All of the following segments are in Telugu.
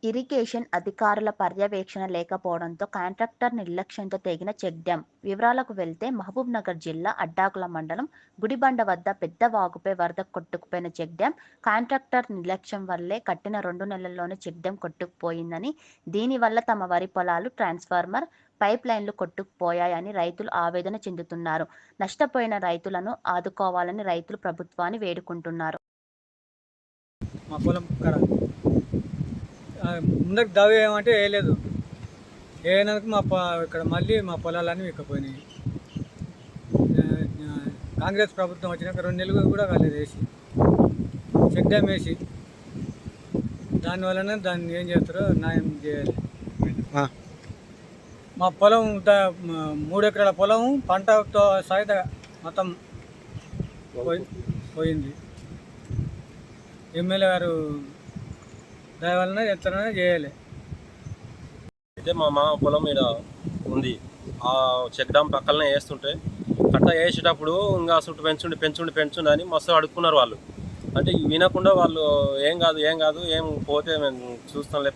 ఇరిగేషన్ అధికారుల పర్యవేక్షణ లేకపోవడంతో కాంట్రాక్టర్ నిర్లక్ష్యంతో తెగిన చెక్ డ్యాం. వివరాలకు వెళ్తే మహబూబ్నగర్ జిల్లా అడ్డాకుల మండలం గుడిబండ వద్ద పెద్ద వాగుపై వరద కొట్టుకుపోయిన చెక్ డ్యాం. కాంట్రాక్టర్ నిర్లక్ష్యం వల్లే కట్టిన 2 నెలల్లోనే చెక్ డ్యాం కొట్టుకుపోయిందని, దీనివల్ల తమ వరి పొలాలు, ట్రాన్స్ఫార్మర్, పైప్ లైన్లు కొట్టుకుపోయాయని రైతులు ఆవేదన చెందుతున్నారు. నష్టపోయిన రైతులను ఆదుకోవాలని రైతులు ప్రభుత్వాన్ని వేడుకుంటున్నారు. మా పొలం ఇక్కడ ముందరికి దవ్వ ఏమంటే వేయలేదు. వేయనందుకు ఇక్కడ మళ్ళీ మా పొలాలన్నీ విక్కపోయినాయి. కాంగ్రెస్ ప్రభుత్వం వచ్చినాక 2 నెలలు కూడా కాలేదు వేసి, చెక్ డ్యామ్ వేసి. దానివల్లనే దాన్ని ఏం చేస్తారో న్యాయం చేయాలి. మా పొలం 3 ఎకరాల పొలం పంటతో సహిత మొత్తం పోయింది. ఎమ్మెల్యే గారు దానివల్ల ఎత్తననే చేయాలి. అయితే మా పొలం మీద ఉంది. ఆ చెక్ డ్యామ్ పక్కనే వేస్తుంటే కట్ట వేసేటప్పుడు ఇంకా చుట్టూ పెంచుండి అని మస్తు అడుక్కున్నారు వాళ్ళు. అంటే వినకుండా వాళ్ళు ఏం కాదు ఏం పోతే మేము చూస్తాంలే,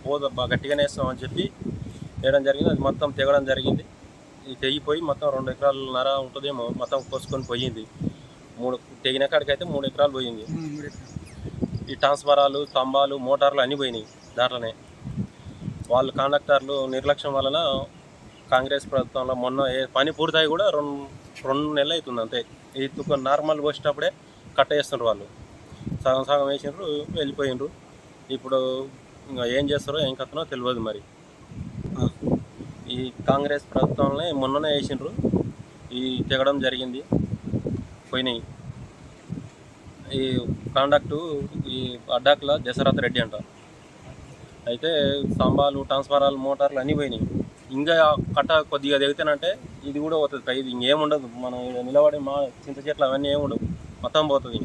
గట్టిగానే వేస్తాం అని చెప్పి వేయడం జరిగింది. అది మొత్తం తెగడం జరిగింది. ఇది తెగిపోయి మొత్తం 2 ఎకరాలన్నర ఉంటుందేమో మొత్తం కోసుకొని పోయింది. తెగిన కాడికైతే 3 ఎకరాలు పోయింది. ఈ ట్రాన్స్ఫారాలు, స్తంభాలు, మోటార్లు అన్నీ పోయినాయి దాంట్లోనే. వాళ్ళు కాంట్రాక్టర్లు నిర్లక్ష్యం వలన కాంగ్రెస్ ప్రభుత్వంలో మొన్న పని పూర్తయి కూడా 2 నెలలు అవుతుంది అంతే. ఈ నార్మల్ వచ్చేటప్పుడే కట్ట వేస్తుండ్రు వాళ్ళు. సగం వేసిండ్రు, వెళ్ళిపోయిండ్రు. ఇప్పుడు ఇంకా ఏం చేస్తారో ఏం కథనో తెలియదు. మరి ఈ కాంగ్రెస్ ప్రభుత్వంలో మొన్ననే వేసిండ్రు, ఈ తెగడం జరిగింది, పోయినాయి. ఈ కాండక్టు ఈ అడ్డాకుల దశరథ రెడ్డి అంట. అయితే స్తంభాలు, ట్రాన్స్ఫారాలు, మోటార్లు అన్నీ పోయినాయి. ఇంకా కట్ట కొద్దిగా దిగితేనంటే ఇది కూడా పోతుంది. ఇది ఇంకేముండదు. మనం నిలబడి చింత చెట్లు అవన్నీ ఏముండవు, మొత్తం పోతుంది.